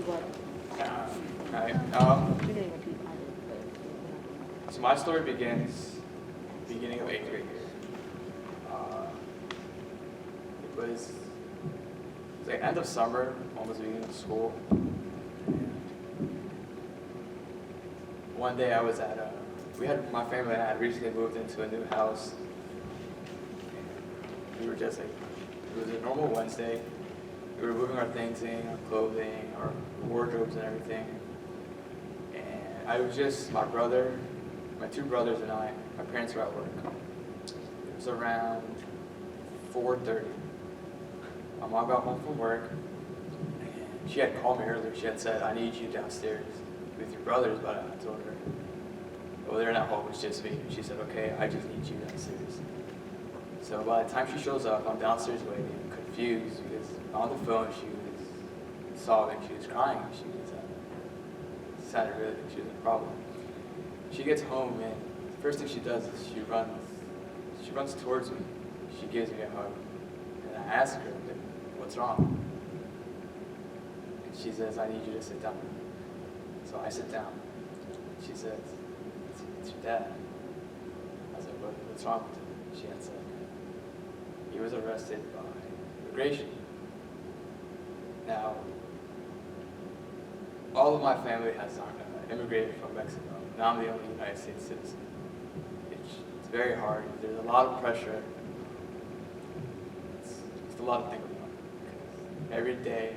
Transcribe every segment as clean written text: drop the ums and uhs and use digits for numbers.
Right. So my story begins beginning of 8th grade year. It was like end of summer, almost beginning of school. One day I was at my family and I had recently moved into a new house. We were just like, it was a normal Wednesday. We were moving our things in, our clothing, our wardrobes and everything. And I was just, my brother, my two brothers and I, my parents were at work. It was around 4:30. My mom got home from work and she had called me earlier. She had said, I need you downstairs with your brothers, but I told her, well, they're not home, it's just me. She said, okay, I just need you downstairs. So by the time she shows up, I'm downstairs waiting, confused, because on the phone she was sobbing, she was crying, she was sounded really like she was in a problem. She gets home and the first thing she does is she runs towards me. She gives me a hug. And I ask her, what's wrong? And she says, I need you to sit down. So I sit down. She says, it's your dad. I was like, what's wrong with him? She had said, he was arrested by immigration. Now, all of my family has immigrated from Mexico. Now I'm the only United States citizen. It's very hard. There's a lot of pressure. It's a lot to think about. Every day,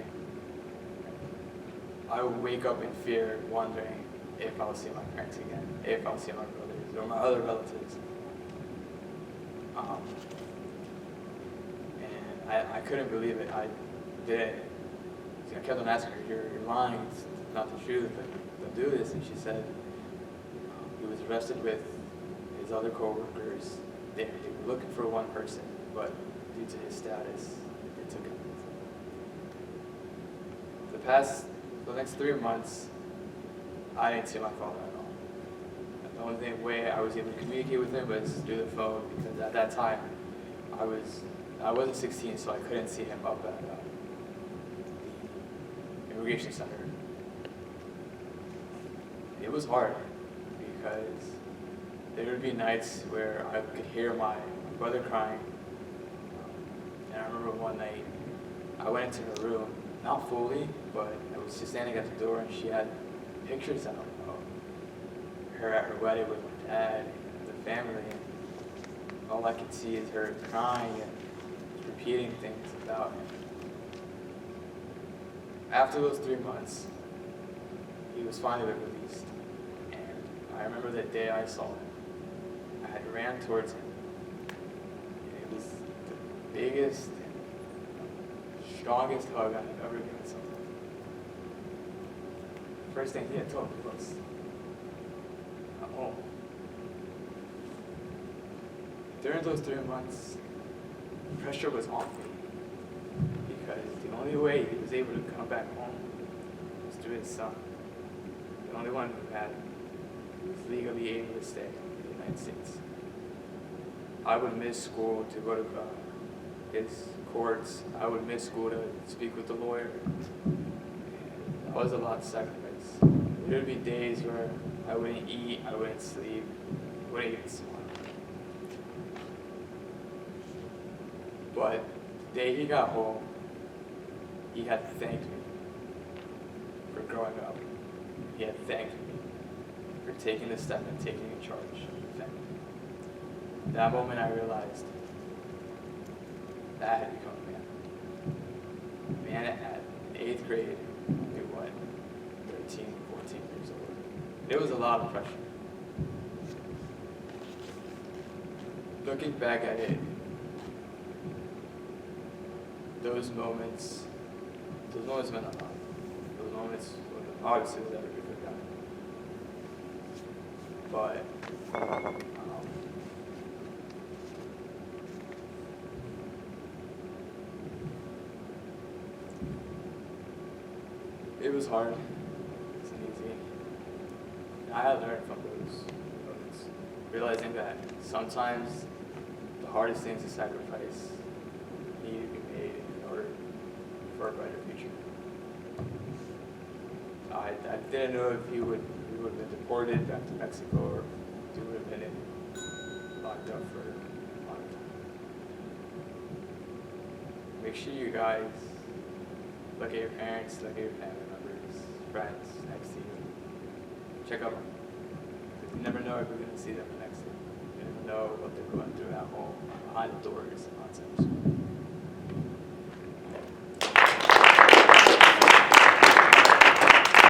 I would wake up in fear, wondering if I'll see my parents again, if I'll see my brothers or my other relatives. And I couldn't believe it. I did. I kept on asking her, you're lying, it's not the truth, don't do this. And she said he was arrested with his other co-workers. They were looking for one person, but due to his status, they took him. The next 3 months, I didn't see my father at all. The only way I was able to communicate with him was through the phone, because at that time, I wasn't 16, so I couldn't see him up at the immigration center. It was hard, because there would be nights where I could hear my brother crying. And I remember one night, I went into her room, not fully, but I was just standing at the door and she had pictures out of her at her wedding with my dad and the family. And all I could see is her crying and repeating things about him. After those 3 months, he was finally released. And I remember the day I saw him. I had ran towards him. It was the biggest, strongest hug I had ever given someone. First thing he had told me was, I'm home. During those 3 months, pressure was on me, because the only way he was able to come back home was through his son, the only one who was legally able to stay in the United States. I would miss school to go to his courts. I would miss school to speak with the lawyer. And that was a lot of sacrifice. There would be days where I wouldn't eat, I wouldn't sleep, I wouldn't even smile. But the day he got home, he had thanked me for growing up. He had thanked me for taking the step and taking in charge of the family. At that moment I realized that I had become a man. A man at 8th grade, maybe what, 13, 14 years old. It was a lot of pressure. Looking back at it, those moments meant a lot. Those moments, obviously, will never be forgotten. But it was hard. It wasn't easy. I had learned from those moments, realizing that sometimes the hardest things to sacrifice need to be made in order for a brighter future. I didn't know if he would have been deported back to Mexico or if he would have been locked up for a long time. Make sure you guys look at your parents, look at your family members, friends next to you. Check up on them. You never know if you're going to see them the next day. You never know what they're going through at home, behind the doors, nonsense.